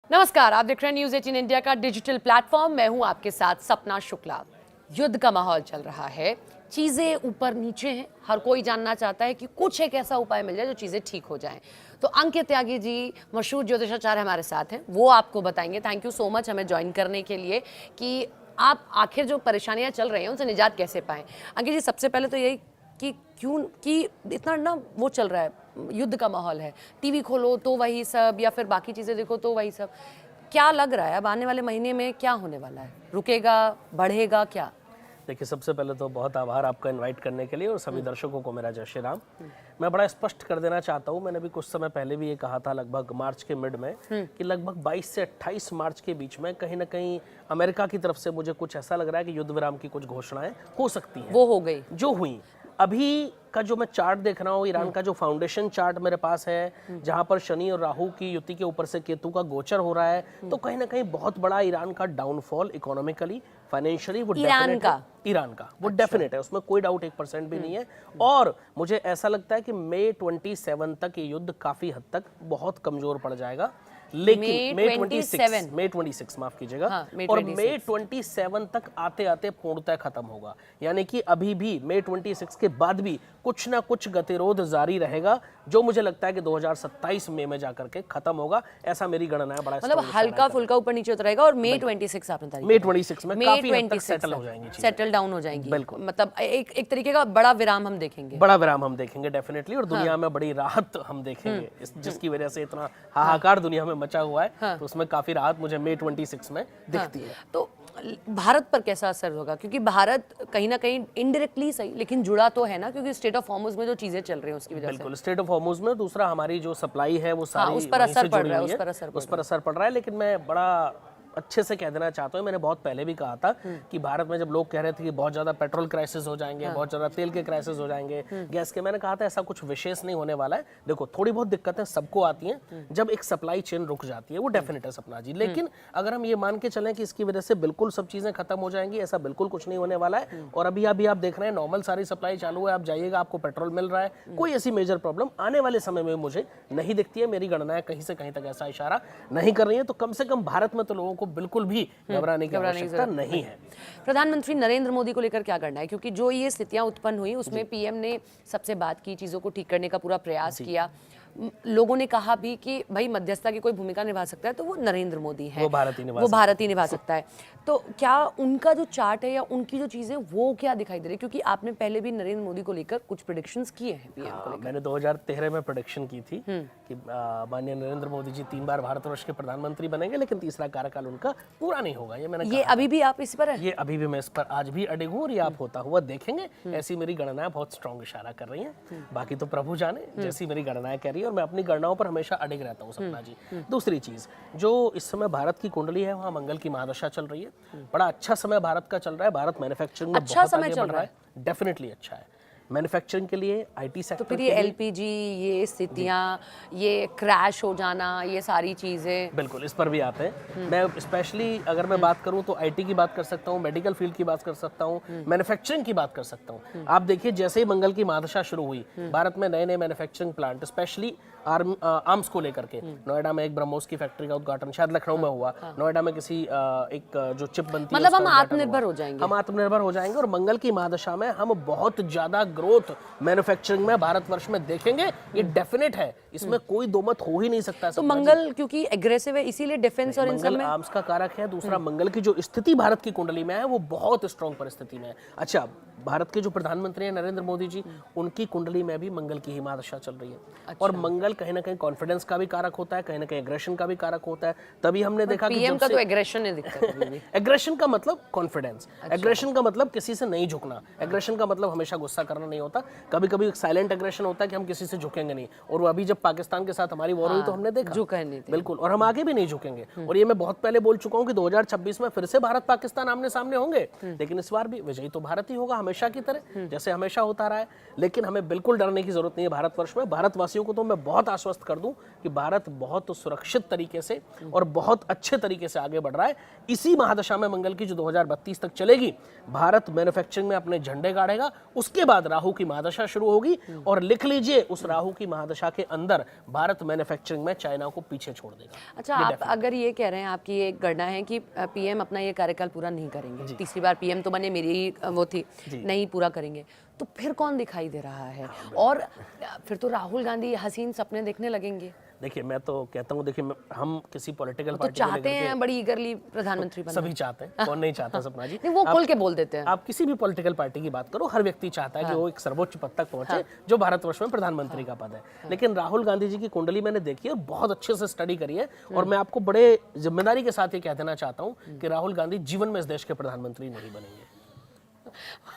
नमस्कार, आप देख रहे हैं न्यूज 18 इंडिया का डिजिटल प्लेटफॉर्म। मैं हूं आपके साथ सपना शुक्ला। युद्ध का माहौल चल रहा है, चीजें ऊपर नीचे हैं। हर कोई जानना चाहता है कि कुछ एक ऐसा उपाय मिल जाए जो चीजें ठीक हो जाएं। तो अंकित त्यागी जी, मशहूर ज्योतिषाचार्य, हमारे साथ हैं, वो आपको बताएंगे। थैंक यू सो मच हमें ज्वाइन करने के लिए कि आप आखिर जो परेशानियां चल रही हैं उनसे निजात कैसे पाएं। अंकित जी, सबसे पहले तो यही कि क्यों कि इतना ना वो चल रहा है, युद्ध का माहौल है, टीवी खोलो तो वही सब, या फिर बाकी चीज़ें देखो तो वही सब। क्या लग रहा है अब आने वाले महीने में क्या होने वाला है? रुकेगा, बढ़ेगा, क्या? देखिए, सबसे पहले तो बहुत आभार आपका इनवाइट करने के लिए और सभी दर्शकों को मेरा जय श्री राम। मैं बड़ा स्पष्ट कर देना चाहता हूँ, मैंने भी कुछ समय पहले भी ये कहा था, लगभग मार्च के मिड में, कि लगभग 22 से 28 मार्च के बीच में कहीं ना कहीं अमेरिका की तरफ से मुझे कुछ ऐसा लग रहा है कि युद्ध विराम की कुछ घोषणाएं हो सकती हैं। वो हो गई जो हुई। अभी का जो मैं चार्ट देख रहा हूँ, ईरान का जो फाउंडेशन चार्ट मेरे पास है, जहां पर शनि और राहु की युति के ऊपर से केतु का गोचर हो रहा है, तो कहीं ना कहीं बहुत बड़ा ईरान का डाउनफॉल इकोनॉमिकली, फाइनेंशियली, वो ईरान का वो डेफिनेट है, उसमें कोई डाउट 1% भी नहीं है। और मुझे ऐसा लगता है कि मई 27 तक ये युद्ध काफी हद तक बहुत कमजोर पड़ जाएगा। लेकिन मई 26 माफ कीजिएगा, और मई 27 तक आते आते पूर्णतः खत्म होगा। यानी कि अभी भी मई 26 के बाद भी कुछ ना कुछ गतिरोध जारी रहेगा, जो मुझे लगता है कि 2027 मई में जाकर के खत्म होगा। ऐसा मेरी गणना है। बड़ा मतलब हल्का फुल्का ऊपर नीचे उतर रहेगा और मई 26 आपने तारीख, मई 26 में काफी हद तक सेटल हो जाएंगी, सेटल डाउन हो जाएंगी। बिल्कुल, मतलब एक तरीके का बड़ा विराम हम देखेंगे, डेफिनेटली। और दुनिया में बड़ी राहत हम देखेंगे, जिसकी वजह से इतना हाहाकार दुनिया में मचा हुआ है, तो उसमें काफी राहत मुझे मई 26 में दिखती है। तो भारत पर कैसा असर होगा? क्योंकि भारत कहीं ना कहीं इनडायरेक्टली सही लेकिन जुड़ा तो है ना, क्योंकि स्टेट ऑफ हॉर्मुज में जो चीजें चल रही हैं उसकी वजह से। बिल्कुल, स्टेट ऑफ हॉर्मुज में, दूसरा हमारी जो सप्लाई है वो सारी उस पर असर पड़ रहा है, उस पर असर पड़ रहा है। लेकिन मैं बड़ा अच्छे से कह देना चाहता हूँ, मैंने बहुत पहले भी कहा था कि भारत में जब लोग कह रहे थे कि बहुत ज्यादा पेट्रोल क्राइसिस हो जाएंगे, बहुत ज्यादा तेल के क्राइसिस हो जाएंगे, गैस के, मैंने कहा था ऐसा कुछ विशेष नहीं होने वाला है। देखो, थोड़ी बहुत दिक्कतें सबको आती हैं जब एक सप्लाई चेन रुक जाती है, वो डेफिनेट है सपना जी। लेकिन अगर हम ये मान के चलें कि इसकी वजह से बिल्कुल सब चीजें खत्म हो जाएंगी, ऐसा बिल्कुल कुछ नहीं होने वाला है। और अभी आप देख रहे हैं नॉर्मल सारी सप्लाई चालू है, आप जाइएगा आपको पेट्रोल मिल रहा है, कोई ऐसी मेजर प्रॉब्लम आने वाले समय में मुझे नहीं दिखती है। मेरी गणनाएं कहीं से कहीं तक ऐसा इशारा नहीं कर रही है। तो कम से कम भारत में तो लोगों को बिल्कुल भी घबराने की आवश्यकता नहीं है। प्रधानमंत्री नरेंद्र मोदी को लेकर क्या करना है? क्योंकि जो ये स्थितियां उत्पन्न हुई उसमें पीएम ने सबसे बात की, चीजों को ठीक करने का पूरा प्रयास किया। लोगों ने कहा भी कि भाई मध्यस्थता की कोई भूमिका निभा सकता है तो वो नरेंद्र मोदी है, वो भारत ही निभा सकता है। तो क्या उनका जो चार्ट है या उनकी जो चीजें वो क्या दिखाई दे रही है? क्योंकि आपने पहले भी नरेंद्र मोदी को लेकर कुछ प्रेडिक्शंस किए हैं पीएम को लेकर। मैंने 2013 में प्रेडिक्शन की थी कि माननीय नरेंद्र मोदी जी 3 बार भारतवर्ष के प्रधानमंत्री बनेंगे, लेकिन तीसरा कार्यकाल उनका पूरा नहीं होगा। ये अभी भी आप इस पर है? ये अभी भी मैं इस पर आज भी अड़े हूँ और ये आप होता हुआ देखेंगे। ऐसी मेरी गणनाएं बहुत स्ट्रॉन्ग इशारा कर रही हैं, बाकी तो प्रभु जाने, जैसी मेरी गणनाएं कह रही है, और मैं अपनी गणनाओं पर हमेशा अड़िग रहता हूँ सपना जी। दूसरी चीज, जो इस समय भारत की कुंडली है, वहाँ मंगल की महादशा चल रही है। बड़ा अच्छा समय भारत का चल रहा है। भारत मैन्युफैक्चरिंग में बहुत आगे बढ़ रहा है, डेफिनेटली अच्छा है मैन्युफैक्चरिंग के लिए, आईटी सेक्टर। तो फिर ये एलपीजी, ये स्थितियां, ये क्रैश हो जाना, ये सारी चीजें, बिल्कुल इस पर भी आते हैं। मैं स्पेशली अगर मैं बात करूं तो आईटी की बात कर सकता हूं, मेडिकल फील्ड की बात कर सकता हूं, मैन्युफैक्चरिंग की बात कर सकता हूं। आप देखिए, जैसे ही मंगल की महादशा शुरू हुई, भारत में नए नए मैन्युफैक्चरिंग प्लांट, स्पेशली आर्म्स को लेकर के, नोएडा में एक ब्रह्मोस की फैक्ट्री का उद्घाटन, शायद लखनऊ में हुआ, नोएडा में किसी एक जो चिप बनती है, मतलब हम आत्मनिर्भर हो जाएंगे, हम आत्मनिर्भर हो जाएंगे। और मंगल की महादशा में हम बहुत ज्यादा ग्रोथ मैन्युफैक्चरिंग में भारतवर्ष में देखेंगे, ये डेफिनेट है, इसमें कोई दो मत हो ही नहीं सकता। तो मंगल क्योंकि एग्रेसिव है, इसीलिए डिफेंस और इन सब में आर्म्स का कारक है। दूसरा, मंगल की जो स्थिति भारत की कुंडली में है वो बहुत स्ट्रॉन्ग परिस्थिति में है। अच्छा, भारत के जो प्रधानमंत्री हैं नरेंद्र मोदी जी, उनकी कुंडली में भी मंगल की ही महादशा चल रही है। अच्छा। और मंगल कहीं ना कहीं कॉन्फिडेंस का भी कारक होता है, कहीं ना कहीं एग्रेशन का भी कारक होता है। तभी हमने देखा कि पीएम का तो एग्रेशन है दिक्कत। एग्रेशन का मतलब कॉन्फिडेंस, एग्रेशन का मतलब किसी से नहीं झुकना, एग्रेशन का मतलब हमेशा गुस्सा करना नहीं होता। कभी कभी साइलेंट एग्रेशन होता है कि हम किसी से झुकेंगे नहीं, और वो अभी जब पाकिस्तान के साथ हमारी वॉर हुई तो हमने देखा झुका नहीं, बिल्कुल, और हम आगे भी नहीं झुकेंगे। और ये मैं बहुत पहले बोल चुका हूँ कि 2026 में फिर से भारत पाकिस्तान आमने सामने होंगे, लेकिन इस बार भी विजयी तो भारत ही होगा, हमेशा की तरह, जैसे हमेशा होता रहा है। लेकिन हमें बिल्कुल डरने की जरूरत नहीं है भारतवर्ष में। भारतवासियों को तो मैं बहुत आश्वस्त कर दूं कि भारत बहुत सुरक्षित तरीके से और बहुत अच्छे तरीके से आगे बढ़ रहा है। इसी महादशा में मंगल की जो 2032 तक चलेगी, भारत मैन्युफैक्चरिंग में अपने झंडे गाड़ेगा। उसके बाद राहु की महादशा शुरू होगी और लिख लीजिए उस राहु की महादशा के अंदर भारत मैन्युफैक्चरिंग में चाइना को पीछे छोड़ देगा। अच्छा, आप अगर ये कह रहे हैं, आपकी ये गणना है कि पीएम अपना ये कार्यकाल पूरा नहीं करेंगे, तीसरी बार पीएम तो बने, मेरी ही वो थी, नहीं पूरा करेंगे, तो फिर कौन दिखाई दे रहा है? और फिर तो राहुल गांधी हसीन सपने देखने लगेंगे। देखिए मैं तो कहता हूँ, देखिए हम किसी पॉलिटिकल तो पार्टी चाहते हैं बड़ी ईगरली प्रधानमंत्री बनना, सभी चाहते हैं, कौन नहीं चाहता सपना जी। नहीं, वो खुल के बोल देते हैं। आप किसी भी पॉलिटिकल पार्टी की बात करो, हर व्यक्ति चाहता है कि वो एक सर्वोच्च पद तक पहुंचे जो भारतवर्ष में प्रधानमंत्री का पद है। लेकिन राहुल गांधी जी की कुंडली मैंने देखी है और बहुत अच्छे से स्टडी करी है, और मैं आपको बड़े जिम्मेदारी के साथ ये कह देना चाहता हूँ कि राहुल गांधी जीवन में इस देश के प्रधानमंत्री नहीं बनेंगे।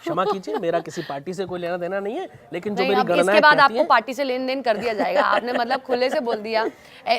क्षमा कीजिए, मेरा किसी पार्टी से कोई लेना देना नहीं है, लेकिन जो मेरी गणना इसके बाद आपको पार्टी से लेन देन कर दिया जाएगा। आपने मतलब खुले से बोल दिया,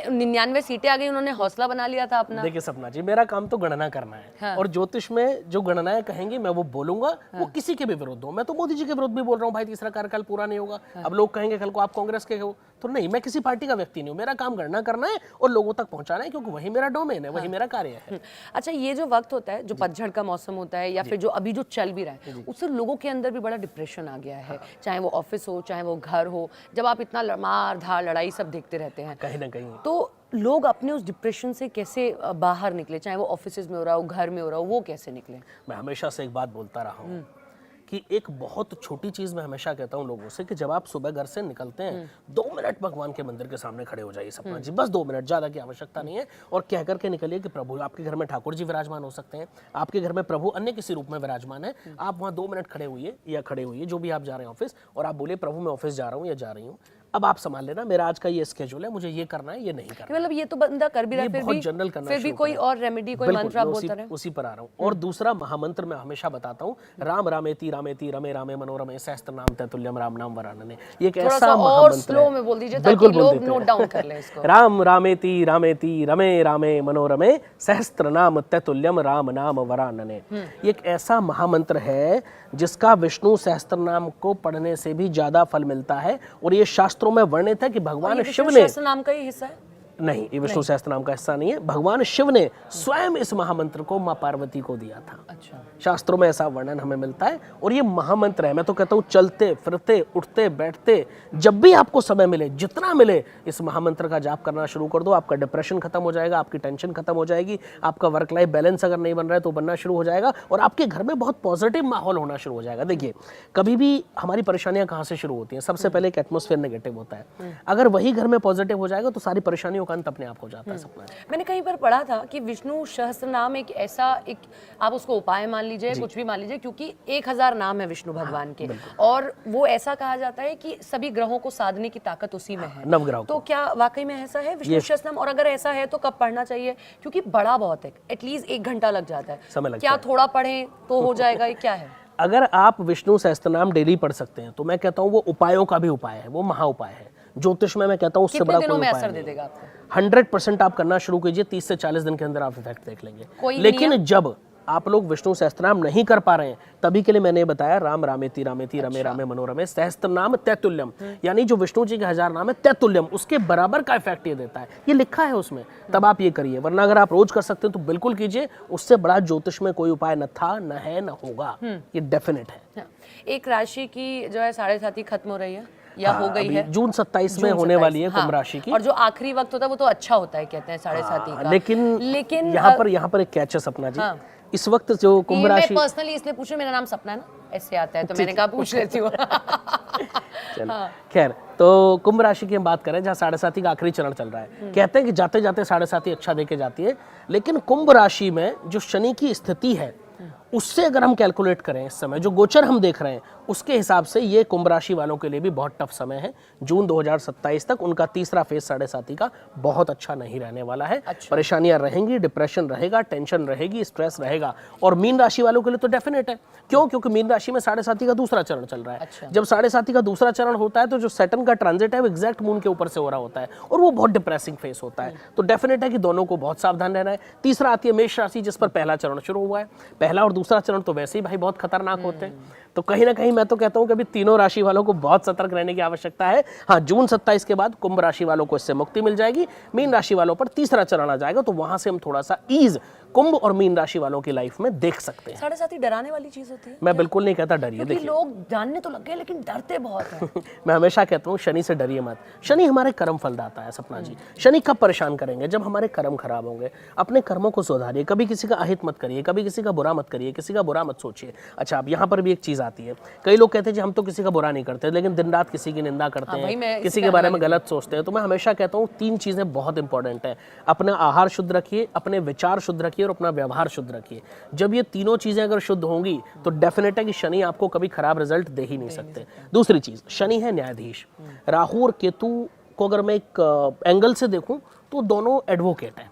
99 सीटें आ गई, उन्होंने हौसला बना लिया था अपना। देखिए सपना जी, मेरा काम तो गणना करना है। हाँ। और ज्योतिष में जो गणनाएं कहेंगी मैं वो बोलूंगा। हाँ। वो किसी के भी विरुद्ध हो, मैं तो मोदी जी के विरुद्ध भी बोल रहा हूँ, भाई तीसरा कार्यकाल पूरा नहीं होगा। हाँ। अब लोग कहेंगे कल को आप कांग्रेस के हो, तो नहीं, मैं किसी पार्टी का व्यक्ति नहीं हूँ, मेरा काम गणना करना है और लोगों तक पहुंचाना है, क्योंकि वही मेरा डोमेन है, वही मेरा कार्य है। अच्छा, ये जो वक्त होता है, जो पतझड़ का मौसम होता है, या फिर जो अभी जो चल भी रहा है, उससे लोगों के अंदर भी बड़ा डिप्रेशन आ गया है। चाहे वो ऑफिस हो, चाहे वो घर हो, जब आप इतना मार धार लड़ाई सब देखते रहते हैं कहीं ना कहीं, तो लोग अपने उस डिप्रेशन से कैसे बाहर निकले? चाहे वो ऑफिस में हो रहा हो, घर में हो रहा हो, वो कैसे निकले? मैं हमेशा से एक बात बोलता रहा हूँ कि एक बहुत छोटी चीज मैं हमेशा कहता हूँ लोगों से कि जब आप सुबह घर से निकलते हैं 2 मिनट भगवान के मंदिर के सामने खड़े हो जाइए सपना जी, बस 2 मिनट, ज्यादा की आवश्यकता नहीं है, और कह करके निकलिए कि प्रभु, आपके घर में ठाकुर जी विराजमान हो सकते हैं, आपके घर में प्रभु अन्य किसी रूप में विराजमान है, आप वहाँ 2 मिनट खड़े हुए या खड़े हुई जो भी आप जा रहे हैं ऑफिस, और आप बोलिए प्रभु मैं ऑफिस जा रहा हूँ या जा रही हूँ, अब आप संभाल लेना, मेरा आज का ये स्केड्यूल है, मुझे ये करना है, ये नहीं करना। मतलब ये तो बंदा कर भी रहा है, फिर भी कोई और रेमेडी, कोई मंत्र आप बोलते रहे। उसी पर आ रहा हूँ। और दूसरा महामंत्र मैं हमेशा बताता हूँ, राम रामेति रामेति रमे रामे मनोरमे सहस्त्र नाम तैतुल्यम राम नाम वरानने। ये एक ऐसा महामंत्र है, स्लो में बोल दीजिए ताकि लोग नोट डाउन कर लें इसको। राम रामेति रामेति रमे रामे मनोरमे सहस्त्र नाम तैतुल्यम राम नाम वरानने। ये एक ऐसा महामंत्र है जिसका विष्णु सहस्त्र नाम को पढ़ने से भी ज्यादा फल मिलता है, और ये शास्त्रों में वर्णित है कि भगवान शिव ने, सहस्त्र नाम का ही हिस्सा है नहीं, ये विष्णु सहस्त्र नाम का हिस्सा नहीं है, भगवान शिव ने स्वयं इस महामंत्र को मां पार्वती को दिया था। अच्छा, शास्त्रों में ऐसा वर्णन हमें मिलता है, और ये महामंत्र है। मैं तो कहता हूँ चलते फिरते उठते बैठते जब भी आपको समय मिले, जितना मिले, इस महामंत्र का जाप करना शुरू कर दो। आपका डिप्रेशन खत्म हो जाएगा, आपकी टेंशन खत्म हो जाएगी, आपका वर्क लाइफ बैलेंस अगर नहीं बन रहा है तो बनना शुरू हो जाएगा, और आपके घर में बहुत पॉजिटिव माहौल होना शुरू हो जाएगा। देखिए कभी भी हमारी परेशानियां कहाँ से शुरू होती हैं? सबसे पहले एक एटमॉस्फेयर नेगेटिव होता है, अगर वही घर में पॉजिटिव हो जाएगा तो सारी परेशानियों का अंत अपने आप हो जाता है सपना। मैंने कहीं पर पढ़ा था कि विष्णु सहस्त्र नाम एक ऐसा, एक आप उसको उपाय मान लीजिए, कुछ भी मान लीजिए, क्योंकि 1000 नाम है विष्णु भगवान के, और वो ऐसा कहा जाता है कि सभी ग्रहों को साधने की ताकत उसी में है, नवग्रह। तो क्या वाकई में ऐसा है विष्णु सहस्त्र नाम? और अगर ऐसा है तो कब पढ़ना चाहिए? क्योंकि बड़ा बहुत है, एटलीस्ट 1 घंटा लग जाता है, क्या थोड़ा पढ़ें तो हो जाएगा? ये क्या है? अगर आप विष्णु सहस्त्रनाम डेली पढ़ सकते हैं तो मैं कहता हूँ वो उपायों का भी उपाय है, वो महा उपाय है। ज्योतिष में मैं कहता हूँ उससे बड़ा कोई उपाय असर दे देगा आपको? 100% आप करना शुरू कीजिए, 30 से 40 दिन के अंदर आप इफेक्ट देख लेंगे। लेकिन जब आप लोग विष्णु सहस्त्रनाम नहीं कर पा रहे हैं, तभी के लिए मैंने बताया राम रामेति रामेति रमे रामे मनोरमे सहस्त्र नाम तैतुल्यम, यानी जो विष्णु जी के 1000 नाम है तैतुल्यम, उसके बराबर का इफेक्ट ये देता है, ये लिखा है उसमें, तब आप ये करिए। वरना अगर आप रोज कर सकते हैं तो बिल्कुल कीजिए, उससे बड़ा ज्योतिष में कोई उपाय न था, न है, न होगा, ये डेफिनेट है। एक राशि की जो है 7.5 खत्म हो रही है या हो गई है, जून 27 में होने वाली है कुंभ राशि की, और जो आखिरी वक्त होता है वो तो अच्छा होता है, कहते हैं 7.5 का। लेकिन यहाँ पर एक कैच है सपना जी, इस वक्त जो कुंभ राशि, मैं पर्सनली इसलिए पूछूं, मेरा नाम सपना है ना, ऐसे आता है तो मैंने कहा पूछ लेती हूँ। खैर, तो कुंभ राशि की हम बात करें जहाँ 7.5 का आखिरी चरण चल रहा है, कहते हैं कि जाते जाते 7.5 अच्छा देके जाती है, लेकिन कुंभ राशि में जो शनि की स्थिति है उससे अगर हम कैलकुलेट करें इस समय जो गोचर हम देख रहे हैं उसके हिसाब से ये कुंभ राशि वालों के लिए भी बहुत टफ समय है। जून 2027 तक उनका तीसरा फेज 7.5 का बहुत अच्छा नहीं रहने वाला है। परेशानियां रहेंगी, डिप्रेशन रहेगा, टेंशन रहेगी, स्ट्रेस रहेगा। और मीन राशि वालों के लिए तो डेफिनेट है, क्यों? क्योंकि मीन राशि में 7.5 का दूसरा चरण चल रहा है। जब 7.5 का दूसरा चरण होता है तो जो सैटर्न का ट्रांजिट है वो एग्जैक्ट मून के ऊपर से हो रहा होता है और वो बहुत डिप्रेसिंग फेस होता है। तो डेफिनेट है कि दोनों को बहुत सावधान रहना है। तीसरा आती है मेष राशि, जिस पर पहला चरण शुरू हुआ है। पहला और दूसरा चरण तो वैसे ही भाई बहुत खतरनाक होते हैं, तो कहीं ना कहीं मैं तो कहता हूं कि अभी तीनों राशि वालों को बहुत सतर्क रहने की आवश्यकता है। हाँ, जून 27 के बाद कुंभ राशि वालों को इससे मुक्ति मिल जाएगी। मीन राशि वालों पर तीसरा चरण आ जाएगा, तो वहां से हम थोड़ा सा ईज कुंभ और मीन राशि वालों की लाइफ में देख सकते हैं। 7.5 डराने वाली चीज होती है? मैं बिल्कुल नहीं कहता डरिए। क्योंकि देखिए लोग जानने तो लग गए लेकिन डरते बहुत हैं। मैं हमेशा कहता हूँ शनि से डरिए मत। शनि हमारे कर्म फलदाता है सपना जी। शनि कब परेशान करेंगे? जब हमारे कर्म खराब होंगे। अपने कर्मों को सुधारिए, कभी किसी का अहित मत करिए, कभी किसी का बुरा मत करिए, किसी का बुरा मत सोचिए। अच्छा, अब यहाँ पर भी एक चीज आती है, कई लोग कहते हैं जी हम तो किसी का बुरा नहीं करते, लेकिन दिन रात किसी की निंदा करते हैं, किसी के बारे में गलत सोचते हैं। तो मैं हमेशा कहता हूँ 3 चीजें बहुत इंपॉर्टेंट है। अपना आहार शुद्ध रखिए, अपने विचार शुद्ध रखिए और अपना व्यवहार शुद्ध रखिए। जब ये तीनों चीजें अगर शुद्ध होंगी तो डेफिनेट है कि शनि आपको कभी खराब रिजल्ट दे ही नहीं सकते। दूसरी चीज, शनि है न्यायाधीश। राहु और केतु को अगर मैं एक एंगल से देखूं तो दोनों एडवोकेट हैं।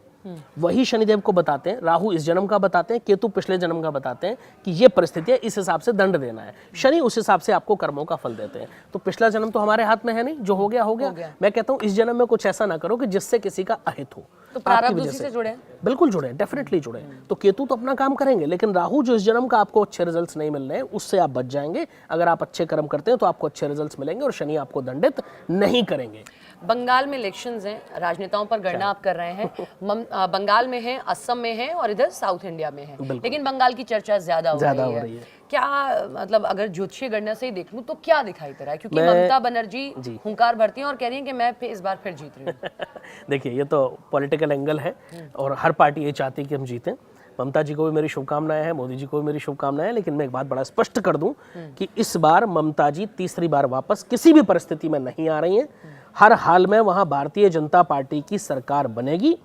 वही शनिदेव को बताते हैं, राहु इस जन्म का बताते हैं, केतु पिछले जन्म का बताते हैं कि ये परिस्थिति है, इस हिसाब से दंड देना है। शनि उस हिसाब से आपको कर्मों का फल देते हैं। तो पिछला जन्म तो हमारे हाथ में है नहीं, जो हो गया हो गया। मैं कहता हूँ इस जन्म में कुछ ऐसा ना करो कि जिससे किसी का अहित हो। तो प्रारब्ध उसी से जुड़े? बिल्कुल जुड़े, डेफिनेटली जुड़े। तो केतु तो अपना काम करेंगे, लेकिन राहु जो इस जन्म का आपको अच्छे रिजल्ट्स नहीं मिल रहे हैं उससे आप बच जाएंगे। अगर आप अच्छे कर्म करते हैं तो आपको अच्छे रिजल्ट्स मिलेंगे और शनि आपको दंडित नहीं करेंगे। बंगाल में इलेक्शंस हैं, राजनेताओं पर गणना आप कर रहे हैं। बंगाल में है, असम में है और इधर साउथ इंडिया में है, लेकिन बंगाल की चर्चा ज्यादा हो रही है। क्या मतलब अगर ज्योतिषीय गणना से ही देख लूं तो क्या दिखाई दे रहा है? क्योंकि ममता बनर्जी हुंकार भरती हैं और कह रही हैं कि मैं इस बार फिर जीत रही हूँ। देखिए, ये तो पॉलिटिकल एंगल है और हर पार्टी ये चाहती है कि हम जीतें। ममता जी को भी मेरी शुभकामनाएं हैं, मोदी जी को भी मेरी शुभकामनाएं हैं, लेकिन मैं एक बात बड़ा स्पष्ट कर दूं कि इस बार ममता जी तीसरी बार वापस किसी भी परिस्थिति में नहीं आ रही हैं। हर हाल में वहां भारतीय जनता पार्टी की सरकार बनेगी।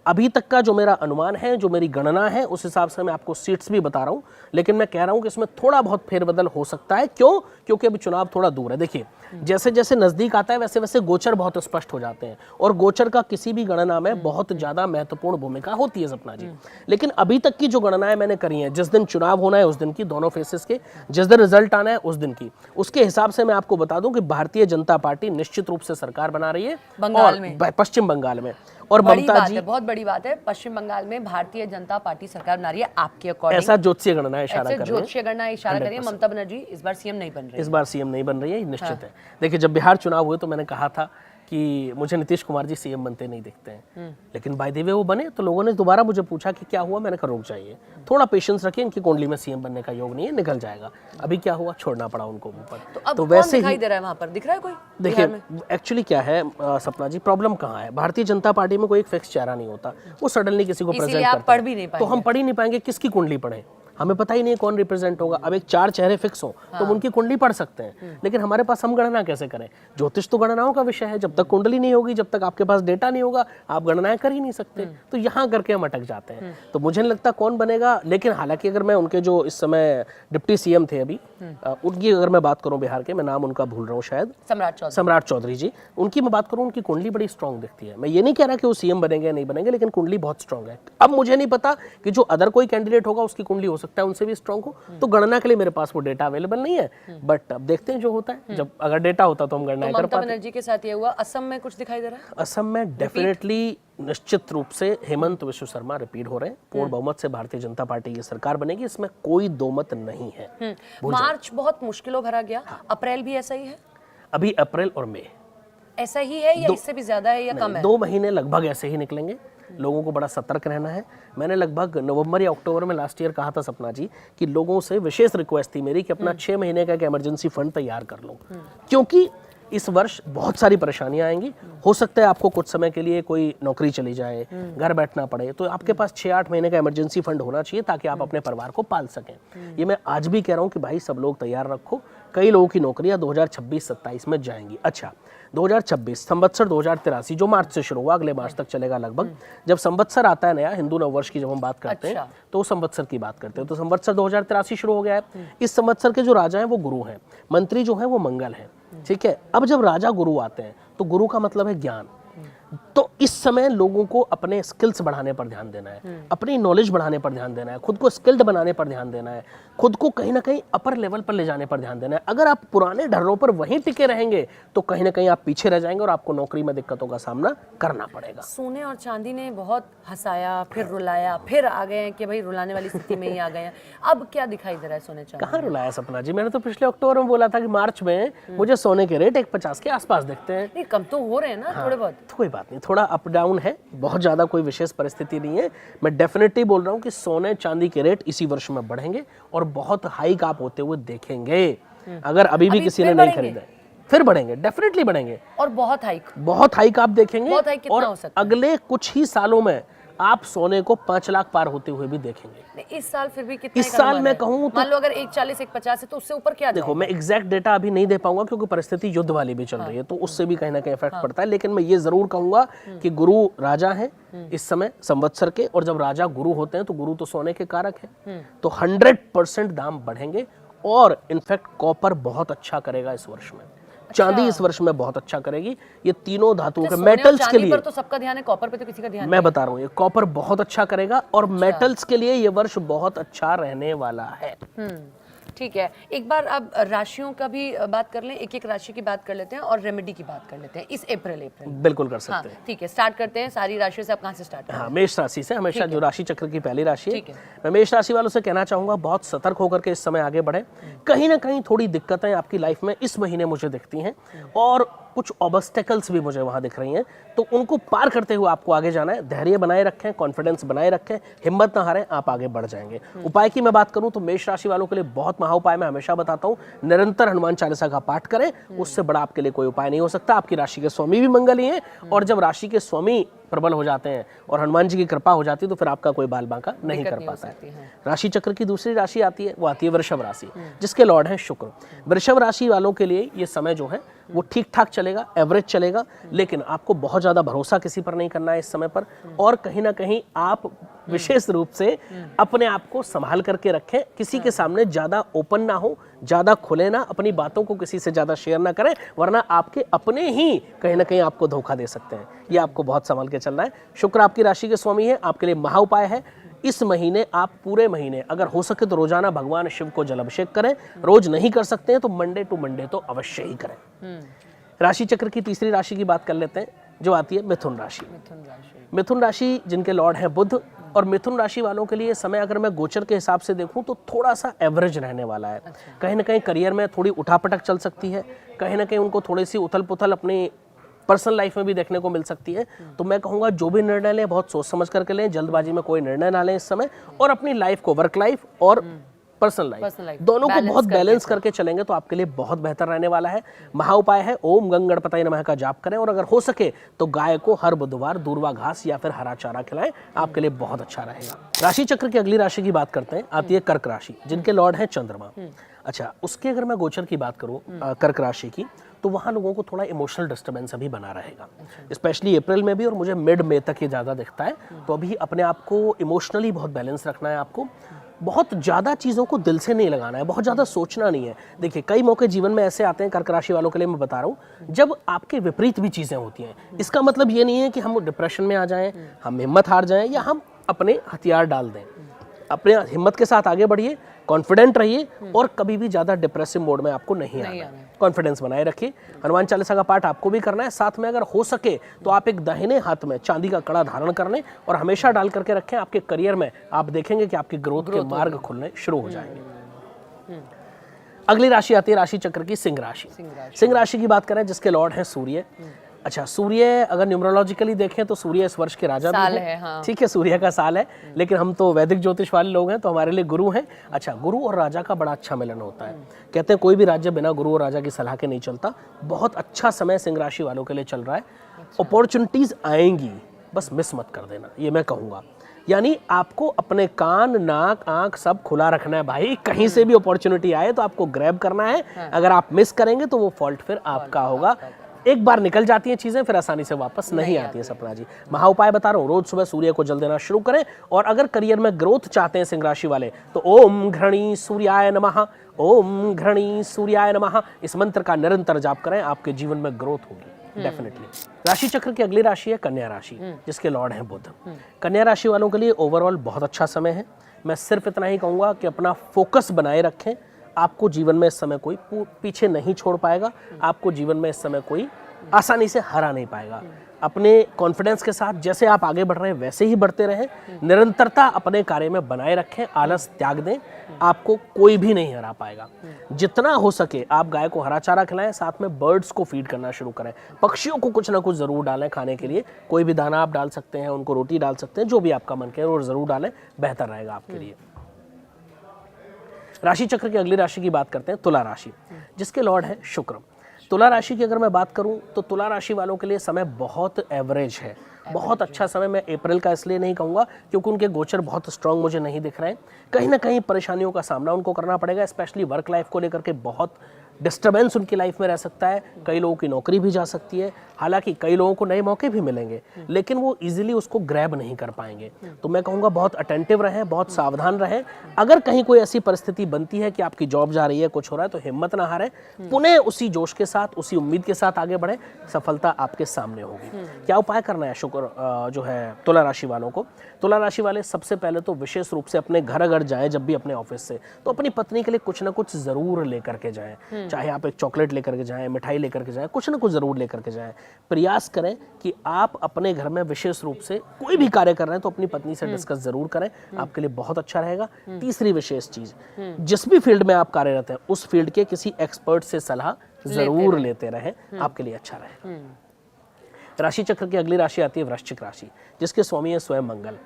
अभी तक का जो मेरा अनुमान है, जो मेरी गणना है, उस हिसाब से मैं आपको सीट्स भी बता रहा हूं, लेकिन मैं कह रहा हूं कि इसमें थोड़ा बहुत फेरबदल हो सकता है। क्यों? क्योंकि अभी चुनाव थोड़ा दूर है। देखिए, जैसे जैसे नजदीक आता है वैसे वैसे गोचर बहुत स्पष्ट हो जाते हैं और गोचर का किसी भी गणना में बहुत ज्यादा महत्वपूर्ण भूमिका होती है सपना जी। लेकिन अभी तक की जो गणनाएं मैंने करी हैं, जिस दिन चुनाव होना है उस दिन की, दोनों फेसेस के, जिस दिन रिजल्ट आना है उस दिन की, उसके हिसाब से मैं आपको बता दूं कि भारतीय जनता पार्टी निश्चित रूप से सरकार बना रही है बंगाल में, पश्चिम बंगाल में। और बड़ी ममता बात जी, है, बहुत बड़ी बात है, पश्चिम बंगाल में भारतीय जनता पार्टी सरकार बना रही है। आपके अकॉर्डिंग ऐसा ज्योतिषीय गणना इशारा कर रही है, ज्योतिषीय गणना इशारा कर रही है ममता बनर्जी इस बार सीएम नहीं बन रही है। इस बार सीएम नहीं बन रही है, निश्चित है। देखिए, जब बिहार चुनाव हुए तो मैंने कहा था कि मुझे नीतीश कुमार जी सीएम बनते नहीं दिखते हैं, लेकिन बाय द वे वो बने। तो लोगों ने दोबारा मुझे पूछा कि क्या हुआ, मैंने कहा रुक जाइए, थोड़ा पेशेंस रखिए, इनकी कुंडली में सीएम बनने का योग नहीं है, निकल जाएगा। अभी क्या हुआ, छोड़ना पड़ा उनको ऊपर। तो अब तो वैसे दिखाई दे रहा है वहां पर, दिख रहा है कोई? देखिए, एक्चुअली क्या है सपना जी, प्रॉब्लम कहाँ है? भारतीय जनता पार्टी में कोई एक फिक्स चेहरा नहीं होता, वो सडनली किसी को प्रेजेंट करता है। पढ़ भी नहीं पाएंगे। तो हम पढ़ ही नहीं पाएंगे, किसकी कुंडली पढ़े? हमें पता ही नहीं है कौन रिप्रेजेंट होगा। अब एक 4 चेहरे फिक्स हो तो हम उनकी कुंडली पढ़ सकते हैं, लेकिन हमारे पास हम गणना कैसे करें? ज्योतिष तो गणनाओं का विषय है। जब तक कुंडली नहीं होगी, जब तक आपके पास डेटा नहीं होगा, आप गणनाएं कर ही नहीं सकते। तो यहाँ करके हम अटक जाते हैं। तो मुझे नहीं लगता कौन बनेगा, लेकिन हालांकि अगर मैं उनके जो इस समय डिप्टी सीएम थे अभी, उनकी अगर मैं बात करूं बिहार के, मैं नाम उनका भूल रहा हूँ शायद, सम्राट चौधरी जी, उनकी मैं बात करूं, उनकी कुंडली बड़ी स्ट्रांग दिखती है। मैं ये नहीं कह रहा कि वो सीएम बनेंगे नहीं बनेंगे, लेकिन कुंडली बहुत स्ट्रांग है। अब मुझे नहीं पता कि जो अदर कोई कैंडिडेट होगा उसकी कुंडली हो सकता है उनसे भी स्ट्रांग हो, तो गणना के लिए मेरे पास वो डेटा अवेलेबल नहीं है। बट अब देखते हैं जो होता है, जब अगर डेटा होता तो हम गणना कर पाते। बनर्जी के साथ ये हुआ। असम में कुछ दिखाई दे रहा है? असम में डेफिनेटली निश्चित रूप से हेमंत विश्व शर्मा रिपीट हो रहे हैं। पूर्ण बहुमत से भारतीय जनता पार्टी की सरकार बनेगी, इसमें कोई दो मत नहीं है। मार्च बहुत मुश्किलों भरा गया, अप्रैल भी ऐसा ही है? अभी अप्रैल और मई ऐसा ही है या इससे भी ज्यादा है या कम है? 2 महीने लगभग ऐसे ही निकलेंगे। लोगों को बड़ा सतर्क रहना है। मैंने लगभग नवंबर या अक्टूबर में लास्ट ईयर कहा था सपना जी कि लोगों से विशेष रिक्वेस्ट थी मेरी कि अपना 6 महीने का एक इमरजेंसी फंड तैयार कर लो, क्योंकि इस वर्ष बहुत सारी परेशानियां आएंगी। हो सकता है आपको कुछ समय के लिए कोई नौकरी चली जाए, घर बैठना पड़े, तो आपके पास 6-8 महीने का इमरजेंसी फंड होना चाहिए ताकि आप अपने परिवार को पाल सकें। ये मैं आज भी कह रहा हूँ कि भाई सब लोग तैयार रखो, कई लोगों की नौकरियां 2026-27 में जाएंगी। अच्छा, 2026 संवत्सर 2083 जो मार्च से शुरू हुआ, अगले मार्च तक चलेगा लगभग। जब संवत्सर आता है नया हिंदू नववर्ष की जब हम बात करते हैं तो संवत्सर की बात करते हैं, तो संवत्सर 2083 शुरू हो गया है। इस संवत्सर के जो राजा हैं वो गुरु हैं, मंत्री जो हैं वो मंगल हैं, ठीक है। अब जब राजा गुरु आते हैं तो गुरु का मतलब है ज्ञान। तो इस समय लोगों को अपने स्किल्स बढ़ाने पर ध्यान देना है, अपनी नॉलेज बढ़ाने पर ध्यान देना है, खुद को स्किल्ड बनाने पर ध्यान देना है, खुद को कहीं ना कहीं अपर लेवल पर ले जाने पर ध्यान देना है। अगर आप पुराने ढर्रों पर वहीं टिके रहेंगे तो कहीं ना कहीं आप पीछे रह जाएंगे और आपको नौकरी में दिक्कतों का सामना करना पड़ेगा। सोने और चांदी ने बहुत हंसाया, फिर रुलाया, फिर आ गए कि भाई रुलाने वाली स्थिति में ही आ गए हैं। अब क्या दिखाई दे रहा है सोने चांदी? कहाँ रुलाया सपना जी, मैंने तो पिछले अक्टूबर में बोला था कि मार्च में मुझे सोने के रेट 150 के आसपास दिखते हैं। नहीं, कम तो हो रहे हैं ना थोड़े बहुत। कोई बात नहीं, थोड़ा अप डाउन है, बहुत ज़्यादा कोई विशेष परिस्थिति नहीं है। मैं डेफिनेटली बोल रहा हूँ कि सोने चांदी के रेट इसी वर्ष में बढ़ेंगे और बहुत हाइक आप होते हुए देखेंगे। अगर अभी भी किसी ने नहीं खरीदा है, फिर बढ़ेंगे, डेफिनेटली बढ़ेंगे। और बहुत हाइक आप देखेंगे। बहुत हाइक कितना और हो सकता है? अगले कुछ ही सालों में आप सोने को 5 लाख पार होते हुए भी देखेंगे। इस साल फिर भी कितना इस साल मैं कहूँ तो मान लो अगर 140 150 है तो उससे ऊपर क्या देखो, मैं एग्जैक्ट डेटा अभी नहीं दे पाऊंगा क्योंकि परिस्थिति युद्ध वाली भी चल रही है, तो उससे भी कहीं ना कहीं इफेक्ट पड़ता है। लेकिन मैं ये जरूर कहूंगा कि गुरु राजा है इस समय संवत्सर के, और जब राजा गुरु होते हैं तो गुरु तो सोने के कारक है, तो 100% दाम बढ़ेंगे। और इनफैक्ट कॉपर बहुत अच्छा करेगा इस वर्ष में, चांदी इस वर्ष में बहुत अच्छा करेगी। ये तीनों धातुओं के मेटल्स के लिए पर तो सबका ध्यान है, कॉपर पे तो किसी का ध्यान मैं बता रहा हूँ, ये कॉपर बहुत अच्छा करेगा और मेटल्स के लिए ये वर्ष बहुत अच्छा रहने वाला है। ठीक है। एक बार अब राशियों का भी बात कर लें, एक एक राशि की बात कर लेते हैं और रेमेडी की बात कर लेते हैं इस अप्रैल बिल्कुल कर सकते हैं। ठीक है, स्टार्ट करते हैं। सारी राशियों से आप कहाँ से स्टार्ट करें? हाँ, मेष राशि से, हमेशा जो राशि चक्र की पहली राशि है। ठीक है। मैं मेष राशि वालों से कहना चाहूंगा, बहुत सतर्क होकर के इस समय आगे बढ़े। कहीं ना कहीं थोड़ी दिक्कतें आपकी लाइफ में इस महीने मुझे दिखती हैं और कुछ ऑब्स्टेकल्स भी मुझे वहां दिख रही हैं, तो उनको पार करते हुए आपको आगे जाना है। धैर्य बनाए रखें, कॉन्फिडेंस बनाए रखें, हिम्मत ना हारें, आप आगे बढ़ जाएंगे। उपाय की मैं बात करूं तो मेष राशि वालों के लिए बहुत महा उपाय मैं हमेशा बताता हूं, निरंतर हनुमान चालीसा का पाठ करें, उससे बड़ा आपके लिए कोई उपाय नहीं हो सकता। आपकी राशि के स्वामी भी मंगल ही हैं, और जब राशि के स्वामी प्रबल हो जाते हैं और हनुमान जी की कृपा हो जाती है तो फिर आपका कोई बाल बांका नहीं कर पाता है। राशि चक्र की दूसरी राशि आती है, वो आती है वृषभ राशि, जिसके लॉर्ड हैं शुक्र। वृषभ राशि वालों के लिए ये समय जो है वो ठीक ठाक चलेगा, एवरेज चलेगा, लेकिन आपको बहुत ज्यादा भरोसा किसी पर नहीं करना है इस समय पर। और कहीं ना कहीं आप विशेष रूप से अपने आप को संभाल करके रखें, किसी के सामने ज्यादा ओपन ना हो, ज्यादा खुले ना, अपनी बातों को किसी से ज्यादा शेयर ना करें, वरना आपके अपने ही कहीं ना कहीं आपको धोखा दे सकते हैं। ये आपको बहुत संभाल के चलना है। शुक्र आपकी राशि के स्वामी है, आपके लिए महा उपाय है इस महीने, आप पूरे महीने अगर हो सके तो रोजाना भगवान शिव को जल अभिषेक करें। रोज नहीं कर सकते हैं तो मंडे टू मंडे तो अवश्य ही करें। राशि चक्र की तीसरी राशि की बात कर लेते हैं, जो आती है मिथुन राशि। मिथुन राशि जिनके लॉर्ड हैं बुध, और मिथुन राशि वालों के लिए समय अगर मैं गोचर के हिसाब से देखूं तो थोड़ा सा एवरेज रहने वाला है। कहीं ना कहीं करियर में थोड़ी उठापटक चल सकती है, कहीं ना कहीं उनको थोड़ी सी उथल पुथल अपनी पर्सनल लाइफ में भी देखने को मिल सकती है। तो मैं कहूँगा जो भी निर्णय लें बहुत सोच समझ करके लें, जल्दबाजी में कोई निर्णय ना लें इस समय, और अपनी लाइफ को, वर्क लाइफ और पर्सनल लाइफ दोनों को बहुत बैलेंस करके चलेंगे तो आपके लिए बहुत बेहतर रहने वाला है। महा उपाय है ओम गंग गणपतये नमः का जाप करें, और अगर हो सके तो गाय को हर बुधवार दूर्वा घास या फिर हरा चारा खिलाएं, आपके लिए बहुत अच्छा रहेगा। राशि चक्र की अगली राशि की बात करते हैं, आती है कर्क राशि, जिनके लॉर्ड है चंद्रमा। अच्छा, उसके अगर मैं गोचर की बात करूं कर्क राशि की, तो वहाँ लोगों को थोड़ा इमोशनल डिस्टर्बेंस अभी बना रहेगा, स्पेशली अप्रैल में भी, और मुझे मिड मई तक ये ज़्यादा दिखता है। तो अभी अपने आप को इमोशनली बहुत बैलेंस रखना है आपको, बहुत ज़्यादा चीज़ों को दिल से नहीं लगाना है, बहुत ज़्यादा सोचना नहीं है। देखिए, कई मौके जीवन में ऐसे आते हैं कर्क राशि वालों के लिए मैं बता रहा हूँ, जब आपके विपरीत भी चीज़ें होती हैं। इसका मतलब ये नहीं है कि हम डिप्रेशन में आ जाएं, हम हिम्मत हार जाएं, या हम अपने हथियार डाल दें। अपने हिम्मत के साथ आगे बढ़िए, कॉन्फिडेंट रहिए, और कभी भी ज़्यादा डिप्रेसिव मोड में आपको नहीं आना है। कॉन्फिडेंस बनाए रखिए। हनुमान चालीसा का पाठ आपको भी करना है, साथ में अगर हो सके तो आप एक दाहिने हाथ में चांदी का कड़ा धारण कर लें और हमेशा डाल करके रखें। आपके करियर में आप देखेंगे कि आपकी ग्रोथ के मार्ग खुलने शुरू हो जाएंगे। अगली राशि आती है राशि चक्र की सिंह राशि। सिंह राशि की बात करें, जिसके लॉर्ड हैं सूर्य। अच्छा, सूर्य अगर न्यूमरोलॉजिकली देखें तो सूर्य इस वर्ष के राजा भी है। हाँ। ठीक है, सूर्य का साल है, लेकिन हम तो वैदिक ज्योतिष वाले लोग हैं तो हमारे लिए गुरु हैं। अच्छा, गुरु और राजा का बड़ा अच्छा मिलन होता है। कहते हैं कोई भी राज्य बिना गुरु और राजा की सलाह के नहीं चलता। बहुत अच्छा समय सिंह राशि वालों के लिए चल रहा है। अपॉर्चुनिटीज आएंगी, बस मिस मत कर देना, ये मैं कहूँगा। यानी आपको अपने कान, नाक, आंख सब खुला रखना है भाई। कहीं से भी अपॉर्चुनिटी आए तो आपको ग्रैब करना है। अगर आप मिस करेंगे तो वो फॉल्ट फिर आपका होगा। एक बार निकल जाती हैं चीजें, फिर आसानी से वापस नहीं आती है। सपना जी, महा उपाय बता रहा हूँ, रोज सुबह सूर्य को जल देना शुरू करें। और अगर करियर में ग्रोथ चाहते हैं सिंह राशि वाले तो ओम घृणी सूर्याय नमः, ओम घृणी सूर्याय नमः, इस मंत्र का निरंतर जाप करें, आपके जीवन में ग्रोथ होगी डेफिनेटली। राशि चक्र की अगली राशि है कन्या राशि, जिसके लॉर्ड हैं बुध। कन्या राशि वालों के लिए ओवरऑल बहुत अच्छा समय है। मैं सिर्फ इतना ही कहूंगा कि अपना फोकस बनाए रखें। आपको जीवन में इस समय कोई पीछे नहीं छोड़ पाएगा, आपको जीवन में इस समय कोई आसानी से हरा नहीं पाएगा। अपने कॉन्फिडेंस के साथ जैसे आप आगे बढ़ रहे हैं वैसे ही बढ़ते रहें, निरंतरता अपने कार्य में बनाए रखें, आलस त्याग दें, आपको कोई भी नहीं हरा पाएगा। जितना हो सके आप गाय को हरा चारा खिलाएं, साथ में बर्ड्स को फीड करना शुरू करें, पक्षियों को कुछ ना कुछ जरूर डालें खाने के लिए, कोई भी दाना आप डाल सकते हैं, उनको रोटी डाल सकते हैं, जो भी आपका मन करे वो जरूर डालें, बेहतर रहेगा आपके लिए। राशि चक्र की अगली राशि की बात करते हैं, तुला राशि, जिसके लॉर्ड है शुक्र। तुला राशि की अगर मैं बात करूं तो तुला राशि वालों के लिए समय बहुत एवरेज है, बहुत अच्छा समय। मैं अप्रैल का इसलिए नहीं कहूँगा क्योंकि उनके गोचर बहुत स्ट्रांग मुझे नहीं दिख रहे हैं। कहीं ना कहीं परेशानियों का सामना उनको करना पड़ेगा, स्पेशली वर्क लाइफ को लेकर के बहुत डिस्टर्बेंस उनकी लाइफ में रह सकता है। कई लोगों की नौकरी भी जा सकती है, हालांकि कई लोगों को नए मौके भी मिलेंगे, लेकिन वो इजीली उसको ग्रैब नहीं कर पाएंगे। तो मैं कहूँगा बहुत अटेंटिव रहें, बहुत सावधान रहें। अगर कहीं कोई ऐसी परिस्थिति बनती है कि आपकी जॉब जा रही है, कुछ हो रहा है, तो हिम्मत ना हारें, पुनः उसी जोश के साथ, उसी उम्मीद के साथ आगे बढ़ें, सफलता आपके सामने होगी। क्या उपाय करना है शुक्र जो है तुला राशि वालों को? तुला राशि वाले सबसे पहले तो विशेष रूप से अपने घर अगर जाएं, जब भी अपने ऑफिस से, तो अपनी पत्नी के लिए कुछ ना कुछ जरूर लेकर के जाएं। चाहे आप एक चॉकलेट लेकर के जाएं, मिठाई लेकर के जाएं, कुछ ना कुछ जरूर लेकर के जाएं। प्रयास करें कि आप अपने घर में विशेष रूप से कोई भी कार्य कर रहे हैं तो अपनी पत्नी से डिस्कस जरूर करें, आपके लिए बहुत अच्छा रहेगा। तीसरी विशेष चीज, जिस भी फील्ड में आप कार्यरत हैं उस फील्ड के किसी एक्सपर्ट से सलाह जरूर लेते रहें, आपके लिए अच्छा रहेगा। राशि चक्र की अगली राशि आती है वृश्चिक राशि, जिसके स्वामी है स्वयं मंगल।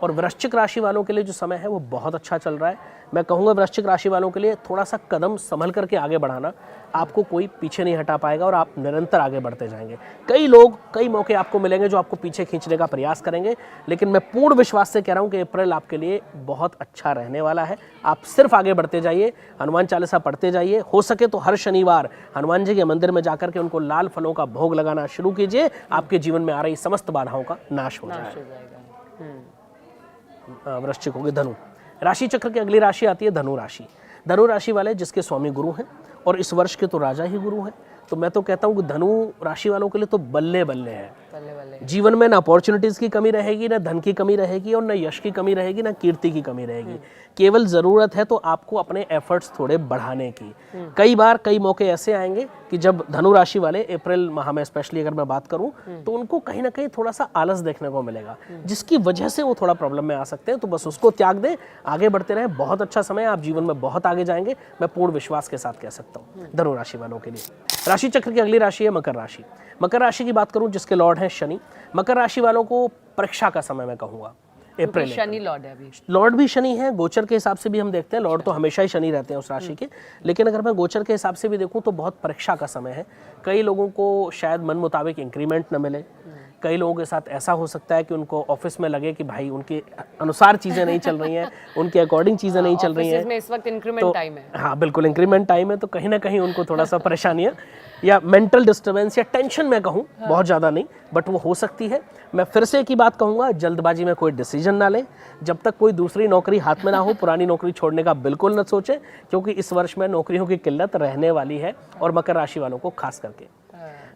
और वृश्चिक राशि वालों के लिए जो समय है वो बहुत अच्छा चल रहा है। मैं कहूँगा वृश्चिक राशि वालों के लिए थोड़ा सा कदम संभल करके आगे बढ़ाना, आपको कोई पीछे नहीं हटा पाएगा और आप निरंतर आगे बढ़ते जाएंगे। कई लोग, कई मौके आपको मिलेंगे जो आपको पीछे खींचने का प्रयास करेंगे, लेकिन मैं पूर्ण विश्वास से कह रहा हूँ कि अप्रैल आपके लिए बहुत अच्छा रहने वाला है। आप सिर्फ आगे बढ़ते जाइए, हनुमान चालीसा पढ़ते जाइए, हो सके तो हर शनिवार हनुमान जी के मंदिर में जाकर के उनको लाल फलों का भोग लगाना शुरू कीजिए, आपके जीवन में आ रही समस्त बाधाओं का नाश हो जाएगा। वृश्चिक हो गए। धनु राशि चक्र की अगली राशि आती है धनु राशि। धनु राशि वाले जिसके स्वामी गुरु हैं और इस वर्ष के तो राजा ही गुरु हैं, तो मैं तो कहता हूँ कि धनु राशि वालों के लिए तो बल्ले बल्ले है। जीवन में ना अपॉर्चुनिटीज की कमी रहेगी, ना धन की कमी रहेगी और ना यश की कमी रहेगी, ना कीर्ति की कमी रहेगी। केवल जरूरत है तो आपको अपने एफर्ट्स थोड़े बढ़ाने की। कई बार कई मौके ऐसे आएंगे कि जब धनु राशि वाले अप्रैल माह में स्पेशली अगर मैं बात करूं तो उनको कहीं ना कहीं थोड़ा सा आलस देखने को मिलेगा, जिसकी वजह से वो थोड़ा प्रॉब्लम में आ सकते हैं। तो बस उसको त्याग दें, आगे बढ़ते रहें, बहुत अच्छा समय, आप जीवन में बहुत आगे जाएंगे, मैं पूर्ण विश्वास के साथ कह सकता हूँ धनु राशि वालों के लिए। राशि चक्र की अगली राशि है मकर राशि। मकर राशि की बात करूं जिसके लॉर्ड हैं शनि। मकर राशि वालों को परीक्षा का समय मैं कहूंगा अप्रैल। शनि लॉर्ड है, अभी लॉर्ड भी शनि है, गोचर के हिसाब से भी हम देखते हैं, लॉर्ड तो हमेशा ही शनि रहते हैं उस राशि के, लेकिन अगर मैं गोचर के हिसाब से भी देखूं तो बहुत परीक्षा का समय है। कई लोगों को शायद मन मुताबिक इंक्रीमेंट न मिले, कई लोगों के साथ ऐसा हो सकता है कि उनको ऑफिस में लगे कि भाई उनके अनुसार चीजें नहीं चल रही हैं, उनके अकॉर्डिंग चीजें नहीं चल रही हैं। में इस वक्त इंक्रीमेंट टाइम है। हाँ बिल्कुल, इंक्रीमेंट टाइम है, तो कहीं ना कहीं उनको थोड़ा सा परेशानियां या मेंटल डिस्टर्बेंस या टेंशन मैं कहूँ, बहुत ज़्यादा नहीं बट वो हो सकती है। मैं फिर से एक ही बात कहूँगा, जल्दबाजी में कोई डिसीजन ना लें, जब तक कोई दूसरी नौकरी हाथ में ना हो पुरानी नौकरी छोड़ने का बिल्कुल न सोचें, क्योंकि इस वर्ष में नौकरियों की किल्लत रहने वाली है, और मकर राशि वालों को खास करके।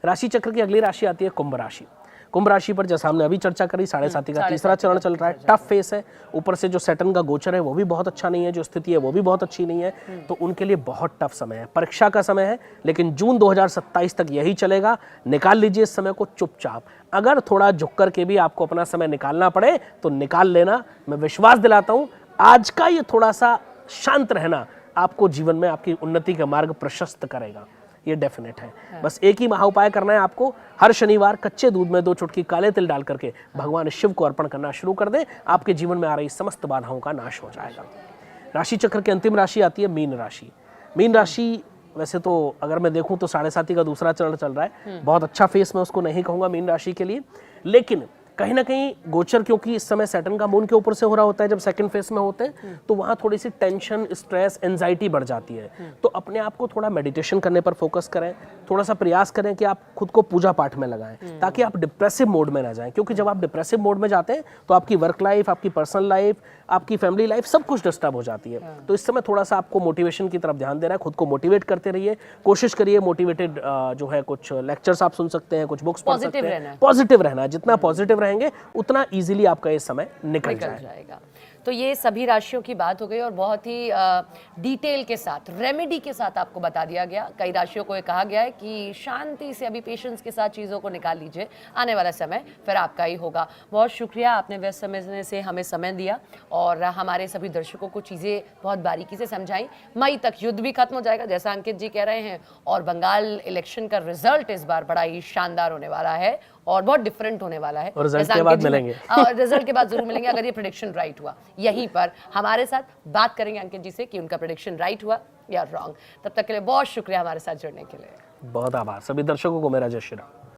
राशि चक्र की अगली राशि आती है कुंभ राशि। कुंभ राशि पर जैसा हमने अभी चर्चा करी, 7.5 का तीसरा चरण चल रहा है, टफ फेस है, ऊपर से जो सैटर्न का गोचर है वो भी बहुत अच्छा नहीं है, जो स्थिति है वो भी बहुत अच्छी नहीं है, तो उनके लिए बहुत टफ समय है, परीक्षा का समय है, लेकिन जून 2027 तक यही चलेगा। निकाल लीजिए इस समय को चुपचाप। अगर थोड़ा झुक कर के भी आपको अपना समय निकालना पड़े तो निकाल लेना। मैं विश्वास दिलाता हूँ आज का ये थोड़ा सा शांत रहना आपको जीवन में आपकी उन्नति का मार्ग प्रशस्त करेगा, ये डेफिनेट है। बस एक ही महा उपाय करना है आपको, हर शनिवार कच्चे दूध में 2 चुटकी काले तिल डाल करके भगवान शिव को अर्पण करना शुरू कर दें, आपके जीवन में आ रही समस्त बाधाओं का नाश हो जाएगा। राशि चक्र की अंतिम राशि आती है मीन राशि। मीन राशि वैसे तो अगर मैं देखूं तो 7.5 का दूसरा चरण चल रहा है, बहुत अच्छा फेस मैं उसको नहीं कहूंगा मीन राशि के लिए, लेकिन कहीं ना कहीं गोचर क्योंकि इस समय सैटर्न का मून के ऊपर से हो रहा होता है, जब सेकंड फेज में होते हैं तो वहाँ थोड़ी सी टेंशन, स्ट्रेस, एंजाइटी बढ़ जाती है। तो अपने आप को थोड़ा मेडिटेशन करने पर फोकस करें, थोड़ा सा प्रयास करें कि आप खुद को पूजा पाठ में लगाएं, ताकि आप डिप्रेसिव मोड में ना जाएं, क्योंकि जब आप डिप्रेसिव मोड में जाते हैं तो आपकी वर्क लाइफ, आपकी पर्सनल लाइफ, आपकी फैमिली लाइफ सब कुछ डिस्टर्ब हो जाती है। तो इस समय थोड़ा सा आपको मोटिवेशन की तरफ ध्यान देना है, खुद को मोटिवेट करते रहिए, कोशिश करिए मोटिवेटेड जो है कुछ लेक्चर्स आप सुन सकते हैं, कुछ बुक्स पढ़ सकते हैं, पॉजिटिव रहना है। जितना पॉजिटिव रहेंगे उतना इजीली आपका ये समय निकल जाएगा। तो ये सभी राशियों की बात हो गई और बहुत ही डिटेल के साथ, रेमेडी के साथ आपको बता दिया गया। कई राशियों को ये कहा गया है कि शांति से अभी पेशेंस के साथ चीज़ों को निकाल लीजिए, आने वाला समय फिर आपका ही होगा। बहुत शुक्रिया, आपने व्यस्त समय से हमें समय दिया और हमारे सभी दर्शकों को चीज़ें बहुत बारीकी से समझाई। मई तक युद्ध भी खत्म हो जाएगा जैसा अंकित जी कह रहे हैं, और बंगाल इलेक्शन का रिजल्ट इस बार बड़ा ही शानदार होने वाला है और बहुत डिफरेंट होने वाला है। रिजल्ट के बाद मिलेंगे, रिजल्ट के बाद जरूर मिलेंगे अगर ये प्रेडिक्शन राइट हुआ। यहीं पर हमारे साथ बात करेंगे अंकित जी से कि उनका प्रेडिक्शन राइट हुआ या रॉन्ग। तब तक के लिए बहुत शुक्रिया हमारे साथ जुड़ने के लिए। बहुत आभार। सभी दर्शकों को मेरा जय श्री राम।